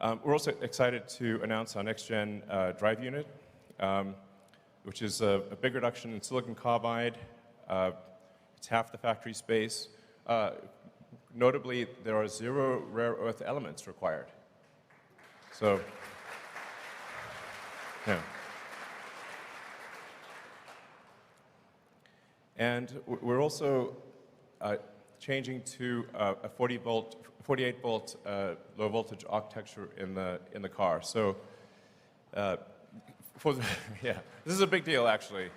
We're also excited to announce our next-gen drive unit, which is a big reduction in silicon carbide. It's half the factory space. Notably, there are 0 rare earth elements required. So, yeah. And we're also changing to a 48-volt low voltage architecture in the car. So, yeah, this is a big deal actually.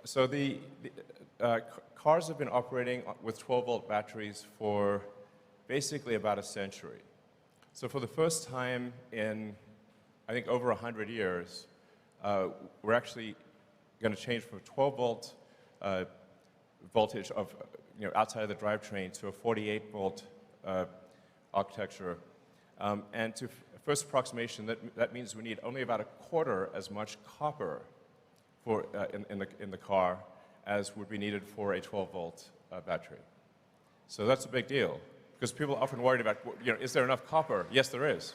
So the cars have been operating with 12-volt batteries for basically about a century. So for the first time in, I think, over 100 years, we're actually going to change from a 12-volt voltage of, outside of the drivetrain to a 48-volt architecture. And to first approximation, that means we need only about a quarter as much copper for, in the car as would be needed for a 12-volt battery. So that's a big deal, because people are often worried about, is there enough copper? Yes, there is.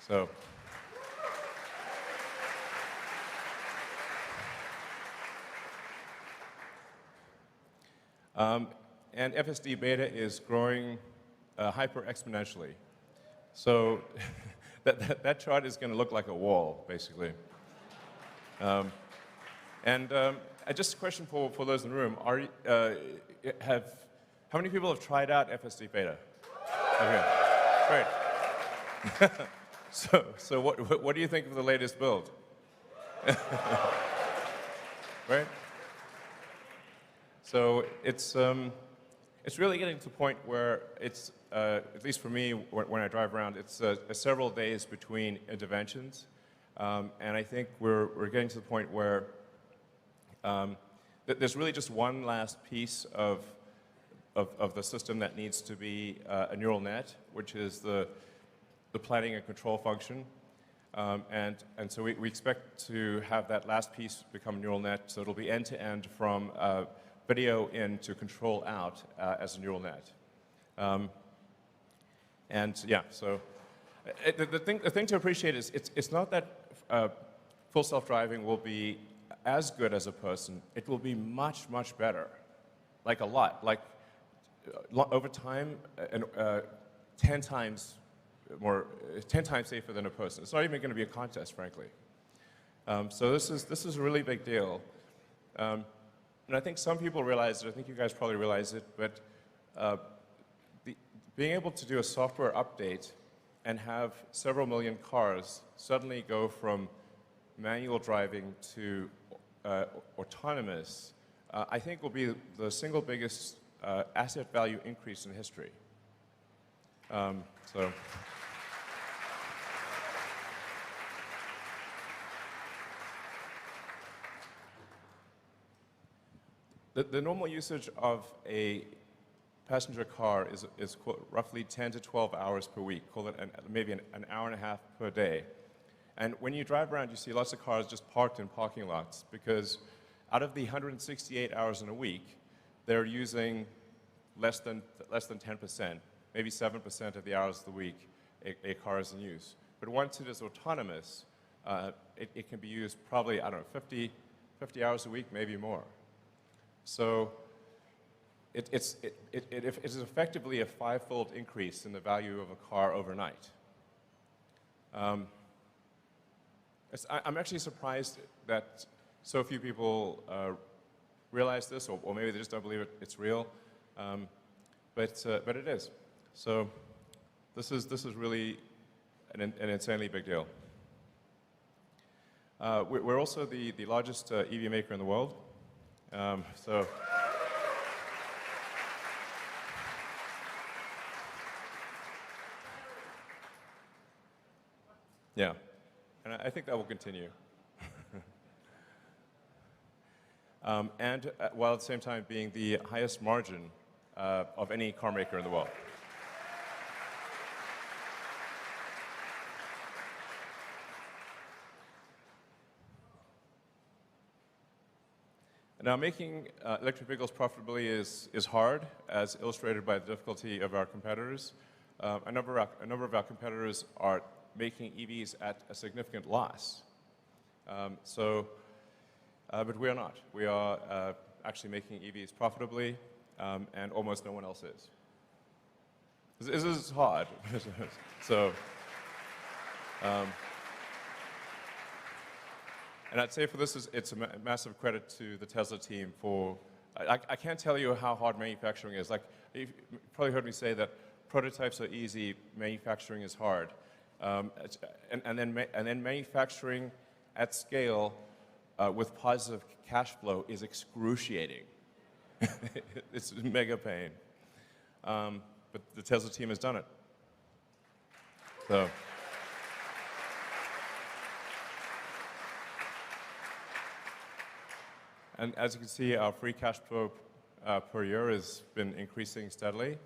So. And FSD beta is growing hyper-exponentially. So that chart is going to look like a wall, basically. Just a question for those in the room: how many people have tried out FSD beta? Okay, great. So what do you think of the latest build? Right. So it's really getting to the point where it's, at least for me, when I drive around, it's several days between interventions. And I think we're getting to the point where there's really just one last piece of the system that needs to be a neural net, which is the planning and control function. And so we expect to have that last piece become a neural net, so it'll be end-to-end from video in to control out as a neural net. And yeah, so the thing to appreciate is it's not that full self-driving will be as good as a person. It will be much, much better, like a lot. Like over time, 10 times more, 10 times safer than a person. It's not even going to be a contest, frankly. So this is a really big deal. And I think some people realize it. I think you guys probably realize it. But being able to do a software update and have several million cars suddenly go from manual driving to autonomous, I think will be the single biggest asset value increase in history. So. The normal usage of a passenger car is roughly 10 to 12 hours per week. Call it maybe an hour and a half per day. And when you drive around, you see lots of cars just parked in parking lots, because out of the 168 hours in a week, they're using less than 10%, maybe 7% of the hours of the week a car is in use. But once it is autonomous, it can be used probably, I don't know, 50 hours a week, maybe more. So it is effectively a 5-fold increase in the value of a car overnight. I'm actually surprised that so few people realize this, or maybe they just don't believe it's real. But it is. So this is really an insanely big deal. We're also the largest EV maker in the world. So yeah, and I think that will continue. And while at the same time being the highest margin of any car maker in the world. Now, making electric vehicles profitably is hard, as illustrated by the difficulty of our competitors. A number of our competitors are making EVs at a significant loss. But we are not. We are actually making EVs profitably, and almost no one else is. This is hard. And I'd say for this, it's a massive credit to the Tesla team for, I can't tell you how hard manufacturing is. Like, you've probably heard me say that prototypes are easy, manufacturing is hard. And then manufacturing at scale with positive cash flow is excruciating. It's mega pain. But the Tesla team has done it. So. And as you can see, our free cash flow per year has been increasing steadily.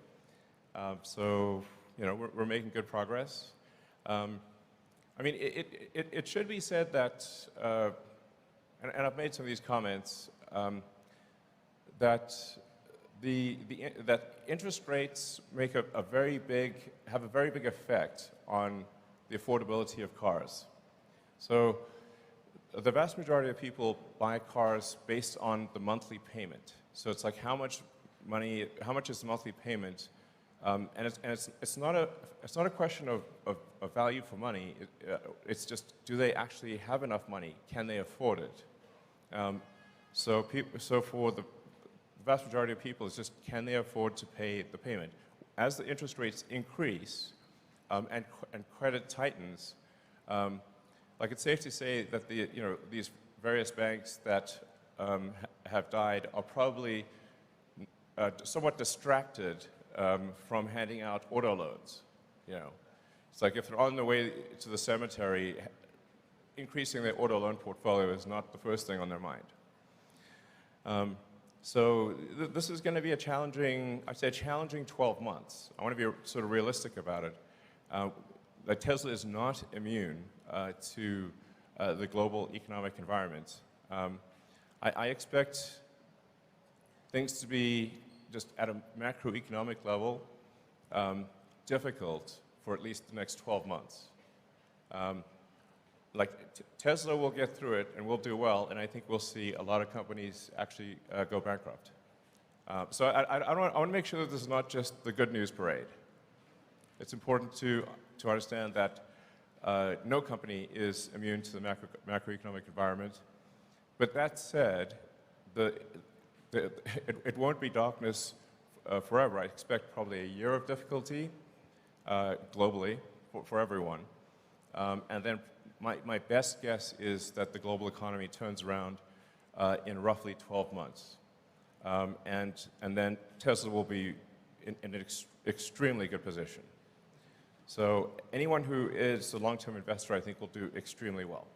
So, you know, we're making good progress. I mean, it should be said that, and I've made some of these comments, that that interest rates make have a very big effect on the affordability of cars. So the vast majority of people buy cars based on the monthly payment. So it's like how much is the monthly payment? And it's not a question of value for money. It's just, do they actually have enough money? Can they afford it? So for the vast majority of people, it's just, can they afford to pay the payment? As the interest rates increase and credit tightens, like, it's safe to say that these various banks that have died are probably somewhat distracted from handing out auto loans. You know, it's like if they're on their way to the cemetery, increasing their auto loan portfolio is not the first thing on their mind. So this is going to be a challenging 12 months. I want to be sort of realistic about it. That Tesla is not immune to the global economic environment. I expect things to be, just at a macroeconomic level, difficult for at least the next 12 months. Tesla will get through it and we'll do well, and I think we'll see a lot of companies actually go bankrupt. So I want to make sure that this is not just the good news parade. It's important to understand that no company is immune to the macroeconomic environment. But that said, it won't be darkness forever. I expect probably a year of difficulty globally for everyone. And then my best guess is that the global economy turns around in roughly 12 months. And then Tesla will be in an extremely good position. So anyone who is a long-term investor, I think, will do extremely well.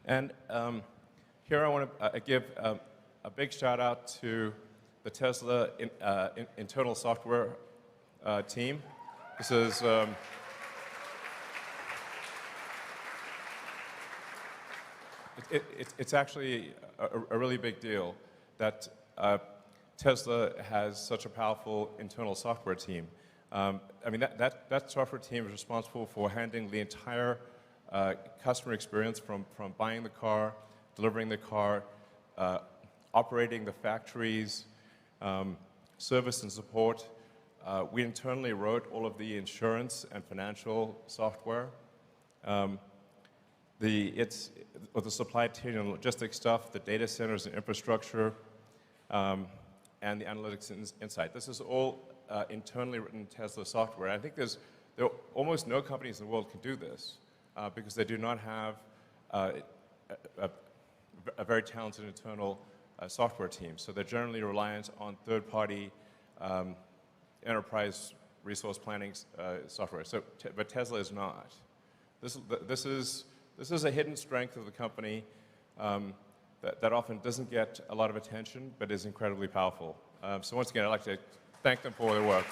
And here I want to give a big shout out to the Tesla internal software team. This is it's actually a really big deal that Tesla has such a powerful internal software team. I mean, that software team is responsible for handling the entire customer experience from buying the car, delivering the car, operating the factories, service and support. We internally wrote all of the insurance and financial software. The supply chain and logistics stuff, the data centers and infrastructure, and the analytics and insight. This is all internally written Tesla software. I think there are almost no companies in the world can do this because they do not have a very talented internal software team. So they're generally reliant on third-party enterprise resource planning software. But Tesla is not. This is a hidden strength of the company that often doesn't get a lot of attention, but is incredibly powerful. So once again, I'd like to thank them for their work.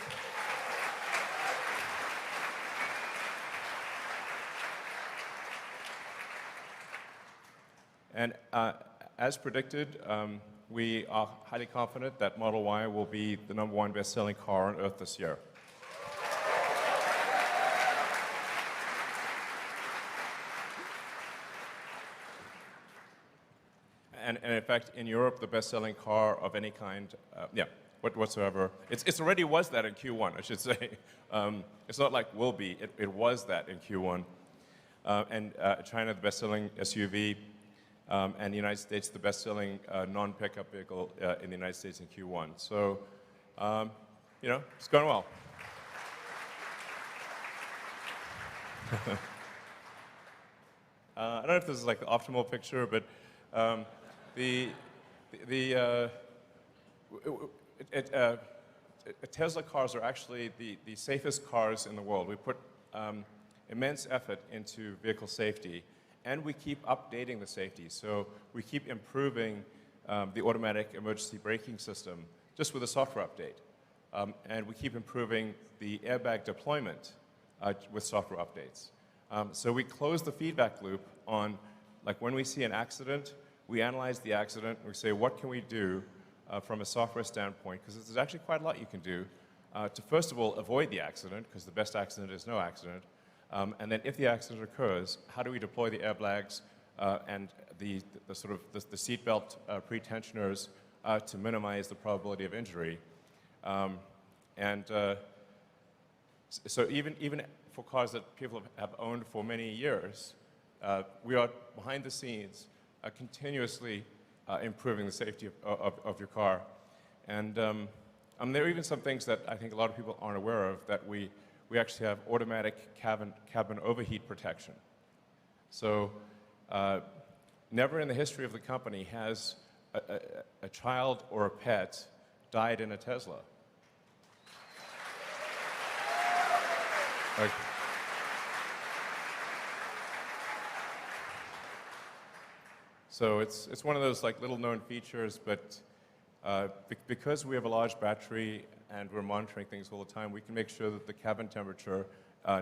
And as predicted, we are highly confident that Model Y will be the #1 best-selling car on Earth this year. And in fact, in Europe, the best-selling car of any kind, whatsoever, it already was that in Q1, I should say. It's not like will be, it was that in Q1. And China, the best-selling SUV, and the United States, the best-selling non-pickup vehicle in the United States in Q1. So, it's going well. I don't know if this is like the optimal picture, but Tesla cars are actually the safest cars in the world. We put immense effort into vehicle safety, and we keep updating the safety. So we keep improving the automatic emergency braking system just with a software update. And we keep improving the airbag deployment with software updates. So we close the feedback loop on, like when we see an accident, we analyze the accident, we say, what can we do from a software standpoint? Because there's actually quite a lot you can do to, first of all, avoid the accident, because the best accident is no accident. And then if the accident occurs, how do we deploy the airbags and the seatbelt pre-tensioners to minimize the probability of injury? So even for cars that people have owned for many years, we are behind the scenes continuously improving the safety of your car. And there are even some things that I think a lot of people aren't aware of, that we actually have automatic cabin overheat protection. So never in the history of the company has a child or a pet died in a Tesla. Like, so it's one of those like little known features, but because we have a large battery and we're monitoring things all the time, we can make sure that the cabin temperature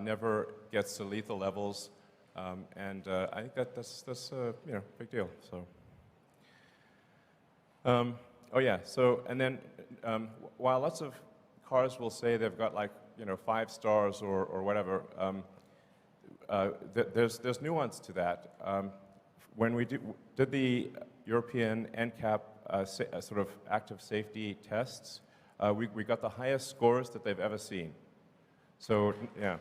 never gets to lethal levels, and I think that's a big deal. So, oh yeah. So and then while lots of cars will say they've got like 5 stars or whatever, there's nuance to that. When we did the European NCAP sort of active safety tests, we got the highest scores that they've ever seen. So, yeah.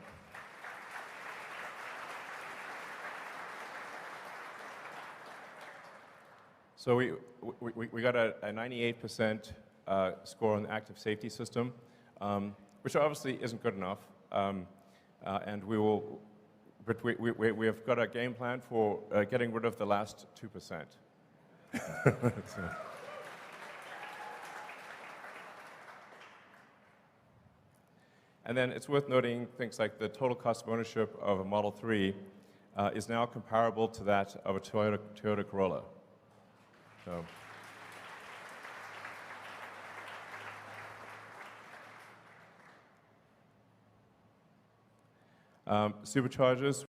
So we got a 98% score on the active safety system, which obviously isn't good enough, and we have got a game plan for getting rid of the last 2%. And then it's worth noting things like the total cost of ownership of a Model 3 is now comparable to that of a Toyota Corolla. So. Superchargers,